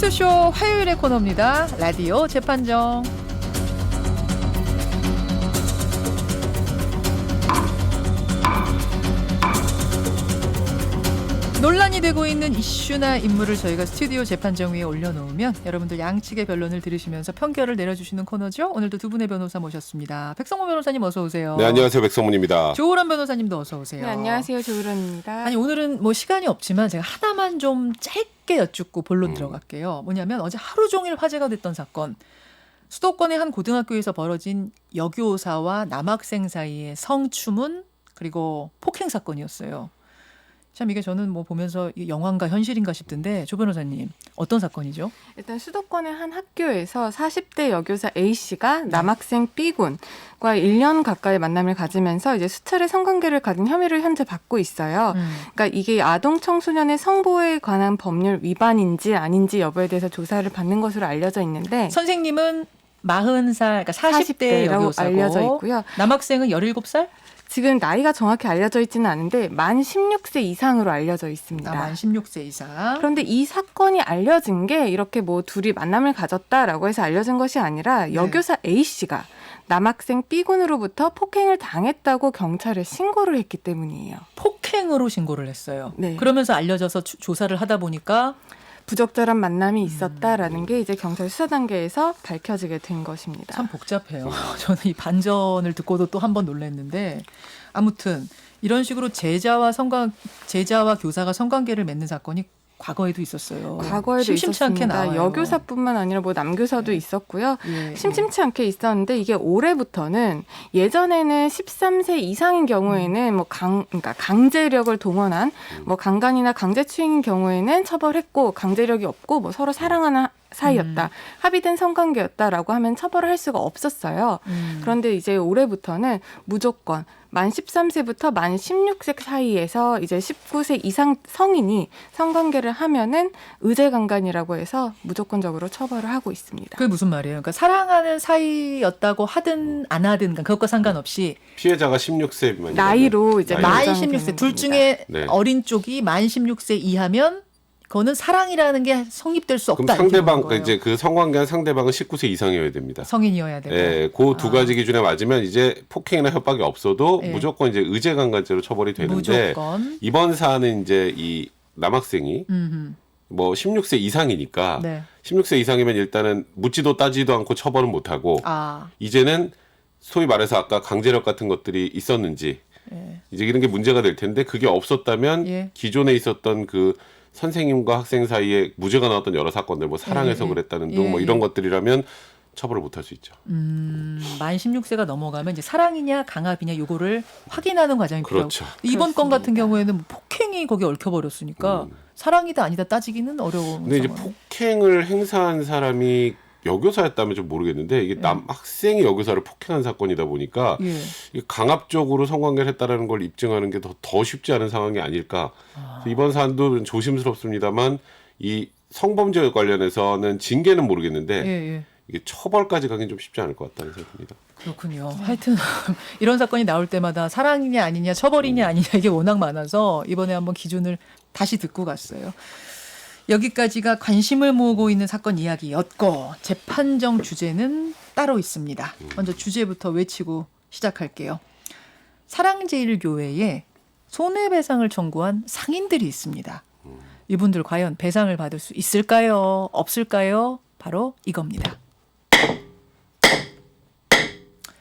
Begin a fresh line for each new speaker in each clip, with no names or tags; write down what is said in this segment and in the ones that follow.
뉴스쇼 화요일의 코너입니다. 라디오 재판정. 논란이 되고 있는 이슈나 인물을 저희가 스튜디오 재판정 위에 올려놓으면 여러분들 양측의 변론을 들으시면서 판결을 내려주시는 코너죠. 오늘도 두 분의 변호사 모셨습니다. 백성문 변호사님 어서 오세요.
네, 안녕하세요. 백성문입니다.
조우란 변호사님도 어서 오세요.
네, 안녕하세요. 조우란입니다.
아니 오늘은 뭐 시간이 없지만 제가 하나만 좀 짧게 여쭙고 본론 들어갈게요. 뭐냐면 어제 하루 종일 화제가 됐던 사건. 수도권의 한 고등학교에서 벌어진 여교사와 남학생 사이의 성추문 그리고 폭행 사건이었어요. 참 이게 저는 뭐 보면서 영화인가 현실인가 싶던데 조 변호사님 어떤 사건이죠?
일단 수도권의 한 학교에서 40대 여교사 A씨가 남학생 B군과 1년 가까이 만남을 가지면서 이제 수차례 성관계를 가진 혐의를 현재 받고 있어요. 그러니까 이게 아동 청소년의 성보호에 관한 법률 위반인지 아닌지 여부에 대해서 조사를 받는 것으로 알려져 있는데
선생님은 40살, 그러니까 40대
40대라고
여교사고
알려져 있고요.
남학생은 17살?
지금 나이가 정확히 알려져 있지는 않은데 만 16세 이상으로 알려져 있습니다.
만 16세 이상.
그런데 이 사건이 알려진 게 이렇게 뭐 둘이 만남을 가졌다라고 해서 알려진 것이 아니라 여교사 A씨가 남학생 B군으로부터 폭행을 당했다고 경찰에 신고를 했기 때문이에요.
폭행으로 신고를 했어요.
네.
그러면서 알려져서 조사를 하다 보니까
부적절한 만남이 있었다라는 게 이제 경찰 수사 단계에서 밝혀지게 된 것입니다.
참 복잡해요. 저는 이 반전을 듣고도 또 한 번 놀랐는데 아무튼 이런 식으로 제자와 교사가 성관계를 맺는 사건이 과거에도 있었어요.
과거에도
심심치 않게
있었습니다.
나와요.
여교사뿐만 아니라 뭐 남교사도 있었고요.
예.
심심치 않게 있었는데 이게 올해부터는 예전에는 13세 이상인 경우에는 뭐 그러니까 강제력을 동원한 뭐 강간이나 강제추행인 경우에는 처벌했고 강제력이 없고 뭐 서로 사랑하는 사이였다. 합의된 성관계였다라고 하면 처벌을 할 수가 없었어요. 그런데 이제 올해부터는 무조건 만 13세부터 만 16세 사이에서 이제 19세 이상 성인이 성관계를 하면은 의제강간이라고 해서 무조건적으로 처벌을 하고 있습니다.
그게 무슨 말이에요? 그러니까 사랑하는 사이였다고 하든 안 하든 그것과 상관없이
피해자가 16세 미만
나이로 이제
만
결정이
16세
되는
둘
겁니다.
중에
네.
어린 쪽이 만 16세 이하면 그거는 사랑이라는 게 성립될 수 없다.
그럼 상대방
이렇게 보는 거예요.
이제 그 성관계한 상대방은 19세 이상이어야 됩니다.
성인이어야 되고.
예, 그 두 가지 기준에 맞으면 이제 폭행이나 협박이 없어도
예.
무조건 이제 의제강간죄로 처벌이 되는데
무조건.
이번 사안은 이제 이 남학생이 뭐 16세 이상이니까
네.
16세 이상이면 일단은 묻지도 따지도 않고 처벌은 못 하고 이제는 소위 말해서 아까 강제력 같은 것들이 있었는지
예.
이제 이런 게 문제가 될 텐데 그게 없었다면
예.
기존에 있었던 그 선생님과 학생 사이에 무죄가 나왔던 여러 사건들 뭐 사랑해서
예.
그랬다는 등 뭐
예.
이런 것들이라면 처벌을 못 할 수 있죠.
만 16세가 넘어가면 이제 사랑이냐 강압이냐 요거를 확인하는 과정이
그렇죠.
필요하고 이번 건 같은 경우에는 뭐 폭행이 거기에 얽혀버렸으니까 사랑이다 아니다 따지기는 어려운
근데 이제
상황.
폭행을 행사한 사람이 여교사였다면 좀 모르겠는데 이게 남학생이 여교사를 폭행한 사건이다 보니까
예.
이게 강압적으로 성관계를 했다라는 걸 입증하는 게 더 쉽지 않은 상황이 아닐까. 이번 사안도 조심스럽습니다만 이 성범죄 관련해서는 징계는 모르겠는데
예.
이게 처벌까지 가긴 좀 쉽지 않을 것 같다는 생각입니다.
그렇군요. 하여튼 이런 사건이 나올 때마다 사랑이냐 아니냐 처벌이냐 아니냐 이게 워낙 많아서 이번에 한번 기준을 다시 듣고 갔어요. 여기까지가 관심을 모으고 있는 사건 이야기였고 재판정 주제는 따로 있습니다. 먼저 주제부터 외치고 시작할게요. 사랑제일교회에 손해배상을 청구한 상인들이 있습니다. 이분들 과연 배상을 받을 수 있을까요? 없을까요? 바로 이겁니다.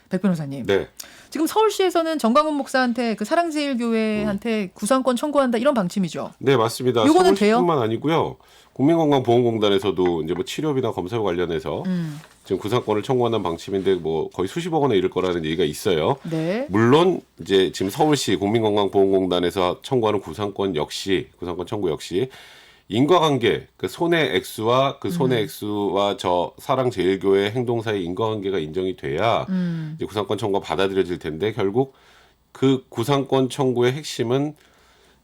백 변호사님.
네.
지금 서울시에서는 정광훈 목사한테 그 사랑제일교회한테 구상권 청구한다 이런 방침이죠.
네, 맞습니다.
요거는 돼요?
서울시뿐만 아니고요. 국민건강보험공단에서도 이제 뭐 치료비나 검사 관련해서 지금 구상권을 청구한다는 방침인데 뭐 거의 수십억 원에 이를 거라는 얘기가 있어요.
네.
물론 이제 지금 서울시 국민건강보험공단에서 청구하는 구상권 청구 역시 인과관계, 그 손해 액수와 저 사랑제일교회 행동 사이 인과관계가 인정이 돼야 이제 구상권 청구가 받아들여질 텐데 결국 그 구상권 청구의 핵심은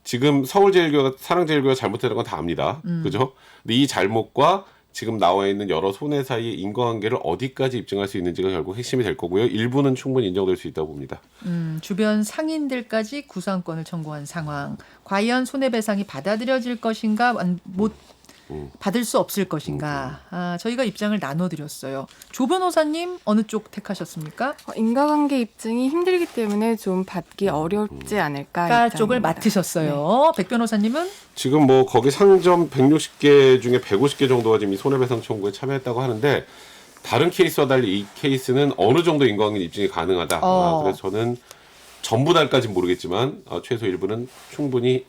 지금 서울제일교회가 사랑제일교회가 잘못했다는 건 다 압니다. 그죠? 근데 이 잘못과 지금 나와 있는 여러 손해 사이의 인과관계를 어디까지 입증할 수 있는지가 결국 핵심이 될 거고요. 일부는 충분히 인정될 수 있다고 봅니다.
주변 상인들까지 구상권을 청구한 상황. 과연 손해배상이 받아들여질 것인가 못 받을 수 없을 것인가. 저희가 입장을 나눠드렸어요. 조 변호사님 어느 쪽 택하셨습니까?
인과관계 입증이 힘들기 때문에 좀 받기 어렵지 않을까.
가 쪽을
입장입니다.
맡으셨어요. 백 변호사님은
지금 뭐 거기 상점 160개 중에 150개 정도가 지금 이 손해배상 청구에 참여했다고 하는데 다른 케이스와 달리 이 케이스는 어느 정도 인과관계 입증이 가능하다. 그래서 저는 전부 다까지는 모르겠지만 최소 일부는 충분히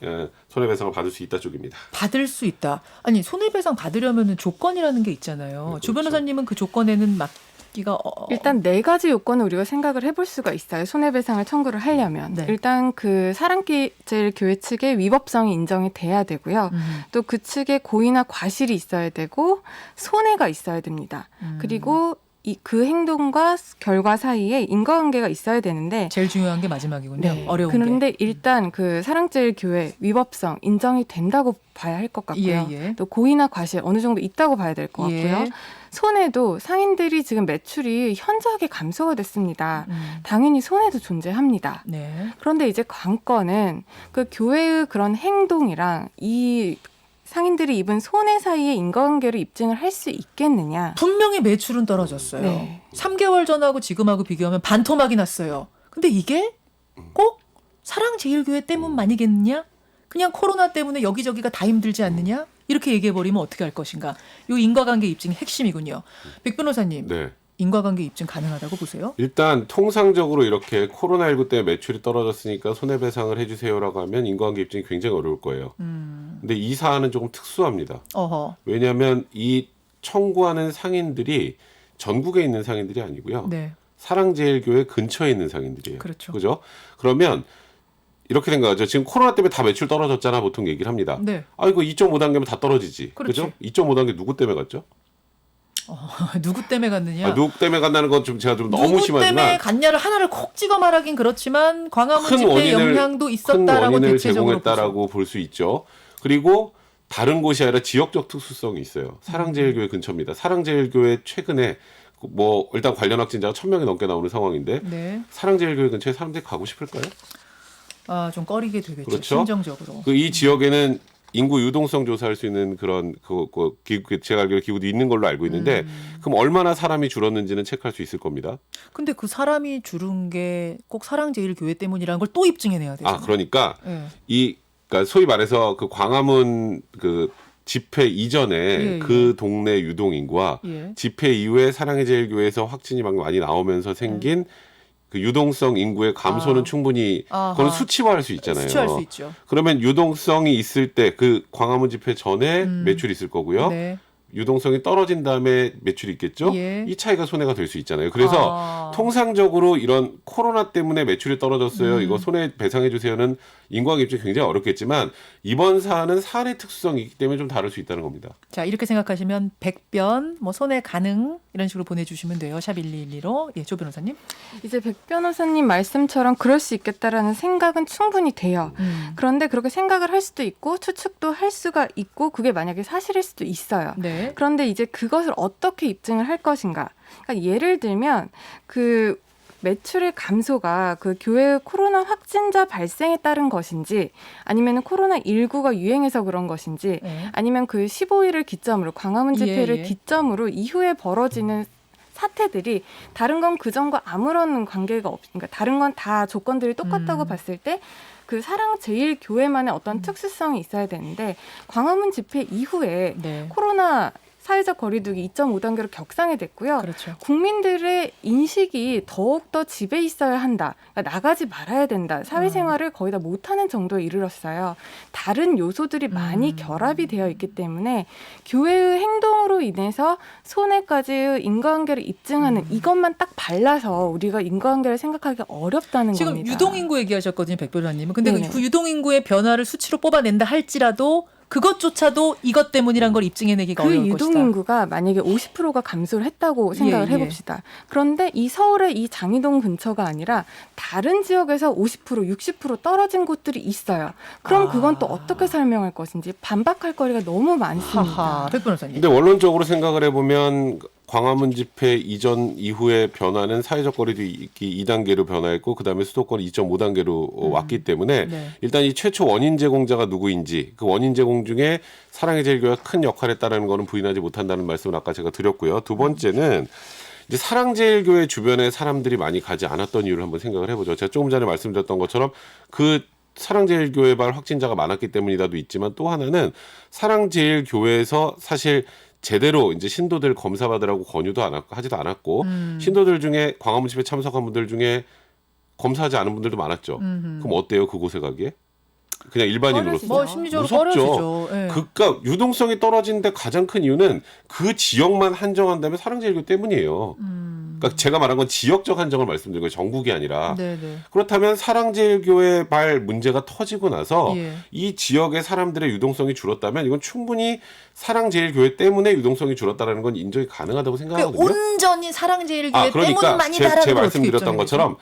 손해배상을 받을 수 있다 쪽입니다.
받을 수 있다. 아니 손해배상 받으려면 조건이라는 게 있잖아요.
그렇죠.
조 변호사님은 그 조건에는 맡기가
일단 4가지 요건을 우리가 생각을 해볼 수가 있어요. 손해배상을 청구를 하려면.
네.
일단 그 사랑제일교회 측의 위법성이 인정이 돼야 되고요. 또 그 측에 고의나 과실이 있어야 되고 손해가 있어야 됩니다. 그리고 그 행동과 결과 사이에 인과관계가 있어야 되는데
제일 중요한 게 마지막이군요.
네.
어려운
그런데
게.
일단 그 사랑제일교회 위법성 인정이 된다고 봐야 할 것 같고요.
예.
또 고의나 과실 어느 정도 있다고 봐야 될 것 같고요.
예.
손해도 상인들이 지금 매출이 현저하게 감소가 됐습니다. 당연히 손해도 존재합니다.
네.
그런데 이제 관건은 그 교회의 그런 행동이랑 이 상인들이 입은 손해 사이에 인과관계를 입증을 할 수 있겠느냐.
분명히 매출은 떨어졌어요.
네.
3개월 전하고 지금하고 비교하면 반토막이 났어요. 근데 이게 꼭 사랑제일교회 때문만이겠느냐? 그냥 코로나 때문에 여기저기가 다 힘들지 않느냐? 이렇게 얘기해버리면 어떻게 할 것인가? 이 인과관계 입증이 핵심이군요. 백 변호사님,
네.
인과관계 입증 가능하다고 보세요?
일단 통상적으로 이렇게 코로나19 때문에 매출이 떨어졌으니까 손해배상을 해주세요라고 하면 인과관계 입증이 굉장히 어려울 거예요. 근데 이 사안은 조금 특수합니다.
어허.
왜냐하면 이 청구하는 상인들이 전국에 있는 상인들이 아니고요.
네.
사랑제일교회 근처에 있는 상인들이에요.
그렇죠.
그죠? 그러면 이렇게 생각하죠. 지금 코로나 때문에 다 매출 떨어졌잖아. 보통 얘기를 합니다.
네.
아, 이거 2.5단계면 다 떨어지지.
그렇지.
그죠? 2.5단계 누구 때문에 갔죠?
누구 때문에 갔느냐?
누구 때문에 간다는 건 좀 제가 좀 너무
누구
심하지만
때문에 갔냐를 하나를 콕 찍어 말하긴 그렇지만 광화문
큰
집회
원인을
영향도
큰
있었다라고
원인을
대체적으로 보죠.
제공했다라고 볼 수 있죠. 그리고 다른 곳이 아니라 지역적 특수성이 있어요. 사랑제일교회 근처입니다. 사랑제일교회 최근에 뭐 일단 관련 확진자가 1,000명이 넘게 나오는 상황인데
네.
사랑제일교회 근처에 사람들이 가고 싶을까요?
좀 꺼리게 되겠죠.
그렇죠.
심정적으로.
이 지역에는 인구 유동성 조사할 수 있는 그런 제가 알기로 기구도 있는 걸로 알고 있는데 그럼 얼마나 사람이 줄었는지는 체크할 수 있을 겁니다.
근데 그 사람이 줄은 게 꼭 사랑제일교회 때문이라는 걸 또 입증해내야 되죠.
그러니까
네.
그러니까 소위 말해서 그 광화문 그 집회 이전에 그 동네 유동 인구와 집회 이후에 사랑의 제일교회에서 확진이 막 많이 나오면서 생긴 그 유동성 인구의 감소는 충분히 그건 수치화할 수 있잖아요.
수치할 수 있죠.
그러면 유동성이 있을 때 그 광화문 집회 전에 매출이 있을 거고요.
네.
유동성이 떨어진 다음에 매출이 있겠죠.
예.
이 차이가 손해가 될 수 있잖아요. 그래서 통상적으로 이런 코로나 때문에 매출이 떨어졌어요. 이거 손해 배상해 주세요는 인과관계 입증이 굉장히 어렵겠지만 이번 사안은 사안의 특수성이 있기 때문에 좀 다를 수 있다는 겁니다.
자, 이렇게 생각하시면 백변, 손해 가능 이런 식으로 보내주시면 돼요. 샵 1212로. 예, 조 변호사님.
이제 백 변호사님 말씀처럼 그럴 수 있겠다라는 생각은 충분히 돼요. 그런데 그렇게 생각을 할 수도 있고 추측도 할 수가 있고 그게 만약에 사실일 수도 있어요.
네.
그런데 이제 그것을 어떻게 입증을 할 것인가. 그러니까 예를 들면 그 매출의 감소가 그 교회의 코로나 확진자 발생에 따른 것인지 아니면 코로나19가 유행해서 그런 것인지 아니면 그 15일을 기점으로 광화문 집회를 기점으로 이후에 벌어지는 사태들이 다른 건 그전과 아무런 관계가 그러니까 다른 건 다 조건들이 똑같다고 봤을 때 그 사랑제일교회만의 어떤 특수성이 있어야 되는데 광화문 집회 이후에 코로나 사회적 거리두기 2.5단계로 격상이 됐고요.
그렇죠.
국민들의 인식이 더욱더 집에 있어야 한다. 그러니까 나가지 말아야 된다. 사회생활을 거의 다 못하는 정도에 이르렀어요. 다른 요소들이 많이 결합이 되어 있기 때문에 교회의 행동으로 인해서 손해까지 인과관계를 입증하는 이것만 딱 발라서 우리가 인과관계를 생각하기 어렵다는
지금
겁니다.
유동인구 얘기하셨거든요. 백 변호사님은. 근데
네네.
그 유동인구의 변화를 수치로 뽑아낸다 할지라도 그것조차도 이것 때문이란 걸 입증해내기가
그
어려울 것이다.
유동인구가 만약에 50%가 감소를 했다고 생각을 해봅시다. 그런데 이 서울의 이 장이동 근처가 아니라 다른 지역에서 50%, 60% 떨어진 곳들이 있어요. 그럼 그건 또 어떻게 설명할 것인지 반박할 거리가 너무 많습니다.
백 변호사님.
근데 원론적으로 생각을 해보면 광화문 집회 이전 이후의 변화는 사회적 거리두기 2단계로 변화했고 그다음에 수도권 2.5단계로 왔기 때문에
네.
일단 이 최초 원인 제공자가 누구인지 그 원인 제공 중에 사랑의 제일교회가 큰 역할을 했다는 거는 부인하지 못한다는 말씀을 아까 제가 드렸고요. 두 번째는 이제 사랑제일교회 주변에 사람들이 많이 가지 않았던 이유를 한번 생각을 해보죠. 제가 조금 전에 말씀드렸던 것처럼 그 사랑제일교회발 확진자가 많았기 때문이라도 있지만 또 하나는 사랑제일교회에서 사실 제대로 이제 신도들 검사받으라고 권유도 안 하지도 않았고 신도들 중에 광화문 집회 참석한 분들 중에 검사하지 않은 분들도 많았죠. 그럼 어때요? 그곳에 가기에? 그냥 일반인으로서.
뭐 심리적으로
무섭죠.
꺼려지죠. 예.
그러니까 유동성이 떨어지는데 가장 큰 이유는 그 지역만 한정한다면 사랑제일교 때문이에요. 그러니까 제가 말한 건 지역적 한정을 말씀드린 거예요. 전국이 아니라.
네네.
그렇다면 사랑제일교회 발 문제가 터지고 나서
예.
이 지역의 사람들의 유동성이 줄었다면 이건 충분히 사랑제일교회 때문에 유동성이 줄었다는 건 인정이 가능하다고 생각하거든요.
온전히 사랑제일교회
그러니까
때문만이다라는
제
걸
말씀드렸던
어떻게
것처럼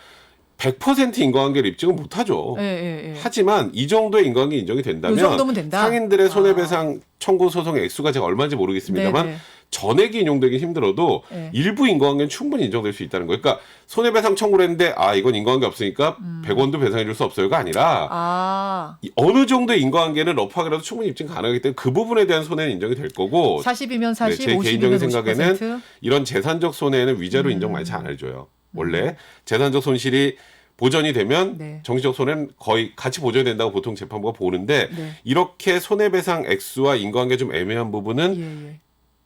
100% 인과관계를 입증은 못하죠.
예, 예, 예.
하지만 이 정도의 인과관계 인정이 된다면
이 정도면 된다?
상인들의 손해배상 청구 소송의 액수가 제가 얼마인지 모르겠습니다만
네네.
전액이 인용되기 힘들어도
네.
일부 인과관계는 충분히 인정될 수 있다는 거예요. 그러니까 손해배상 청구를 했는데 이건 인과관계 없으니까 100원도 배상해 줄 수 없어요가 아니라 어느 정도의 인과관계는 러프하게라도 충분히 입증 가능하기 때문에 그 부분에 대한 손해는 인정이 될 거고
40이면 40,
제
50이면
개인적인
50%.
생각에는 이런 재산적 손해는 위자료 인정 많이 잘 안 해줘요. 원래 재산적 손실이 보전이 되면
네.
정신적 손해는 거의 같이 보전이 된다고 보통 재판부가 보는데
네.
이렇게 손해배상 액수와 인과관계 좀 애매한 부분은
예, 예.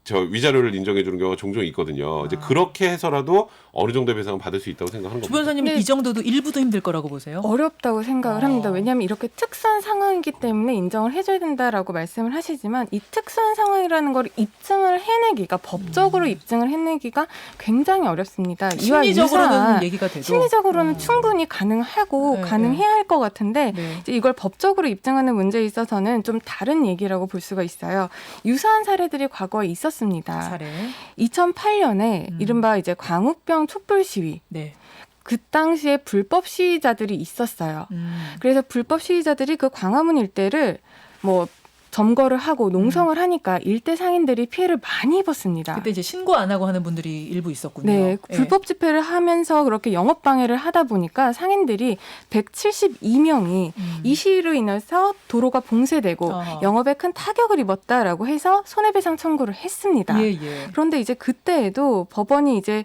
저 위자료를 인정해 주는 경우가 종종 있거든요. 이제 그렇게 해서라도 어느 정도의 배상은 받을 수 있다고 생각하는
주
겁니다.
변호사님은
네.
이 정도도 일부도 힘들 거라고 보세요?
어렵다고 생각을 합니다. 왜냐하면 이렇게 특수한 상황이기 때문에 인정을 해줘야 된다라고 말씀을 하시지만 이 특수한 상황이라는 걸 입증을 해내기가 법적으로 입증을 해내기가 굉장히 어렵습니다. 이와
심리적으로는
유사한
얘기가 돼도
심리적으로는 충분히 가능하고
네,
가능해야 할 것 같은데
네.
이제 이걸 법적으로 입증하는 문제에 있어서는 좀 다른 얘기라고 볼 수가 있어요. 유사한 사례들이 과거에 있었습니다.
사례.
2008년에 이른바 이제 광우병 촛불 시위.
네.
그 당시에 불법 시위자들이 있었어요. 그래서 불법 시위자들이 그 광화문 일대를 뭐 점거를 하고 농성을 하니까 일대 상인들이 피해를 많이 입었습니다.
그때 이제 신고 안 하고 하는 분들이 일부 있었군요.
네,
예.
불법 집회를 하면서 그렇게 영업 방해를 하다 보니까 상인들이 172명이 이 시위로 인해서 도로가 봉쇄되고
어허.
영업에 큰 타격을 입었다라고 해서 손해배상 청구를 했습니다.
예, 예.
그런데 이제 그때에도 법원이 이제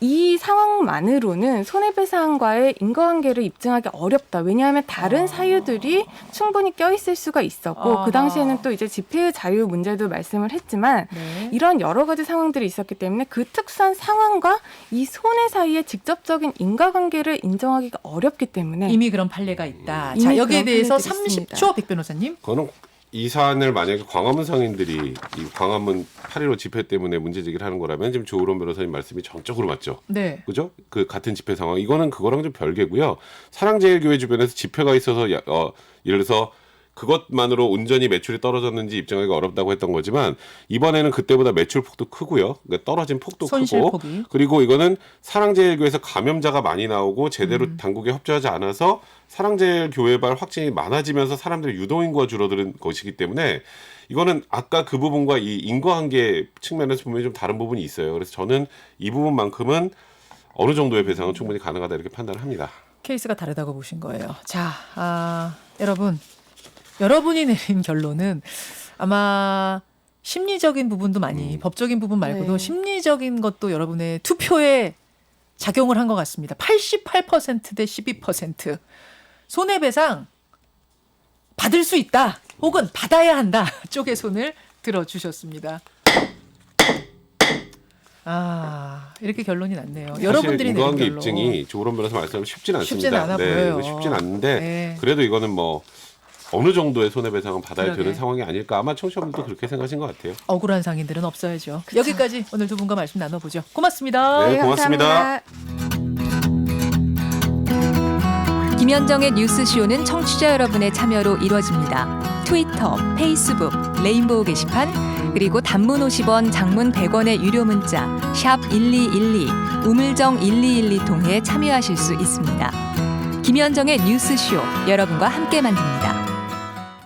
이 상황만으로는 손해배상과의 인과관계를 입증하기 어렵다. 왜냐하면 다른 사유들이 충분히 껴있을 수가 있었고
아하.
그 당시에는 또 이제 집회의 자유 문제도 말씀을 했지만
네.
이런 여러 가지 상황들이 있었기 때문에 그 특수한 상황과 이 손해 사이의 직접적인 인과관계를 인정하기가 어렵기 때문에
이미 그런 판례가 있다.
이미
자, 여기에
그런
대해서
판례들이 있습니다.
30초 백 변호사님.
그거는 이 사안을 만약에 광화문 상인들이 이 광화문 8.15 집회 때문에 문제 제기를 하는 거라면 지금 조으론 변호사님 말씀이 전적으로 맞죠.
네.
그죠? 그 같은 집회 상황. 이거는 그거랑 좀 별개고요. 사랑제일교회 주변에서 집회가 있어서 예를 들어서 그것만으로 온전히 매출이 떨어졌는지 입증하기가 어렵다고 했던 거지만 이번에는 그때보다 매출 폭도 크고요. 그러니까 떨어진 폭도
손실
크고
폭이.
그리고 이거는 사랑제일교회에서 감염자가 많이 나오고 제대로 당국에 협조하지 않아서 사랑제일교회발 확진이 많아지면서 사람들의 유동인구가 줄어드는 것이기 때문에 이거는 아까 그 부분과 이 인과관계 측면에서 보면 좀 다른 부분이 있어요. 그래서 저는 이 부분만큼은 어느 정도의 배상은 충분히 가능하다 이렇게 판단을 합니다.
케이스가 다르다고 보신 거예요. 자, 여러분이 내린 결론은 아마 심리적인 부분도 많이 법적인 부분 말고도
네.
심리적인 것도 여러분의 투표에 작용을 한 것 같습니다. 88%대 12%. 손해배상 받을 수 있다 혹은 받아야 한다 쪽의 손을 들어주셨습니다. 이렇게 결론이 났네요. 여러분들이 내린
인과관계
결론.
입증이 조으론 변호사 말씀하면 쉽진 않습니다.
쉽진 않아 보여요.
쉽진 않은데
네.
그래도 이거는 뭐 어느 정도의 손해배상은 받아야
그러게.
되는 상황이 아닐까. 아마 청취자분들도 그렇게 생각하신 것 같아요.
억울한 상인들은 없어야죠. 여기까지 오늘 두 분과 말씀 나눠보죠. 고맙습니다.
네, 고맙습니다.
김현정의 뉴스쇼는 청취자 여러분의 참여로 이루어집니다. 트위터, 페이스북, 레인보우 게시판, 그리고 단문 50원, 장문 100원의 유료 문자 샵 1212, 우물정 1212 통해 참여하실 수 있습니다. 김현정의 뉴스쇼, 여러분과 함께 만듭니다.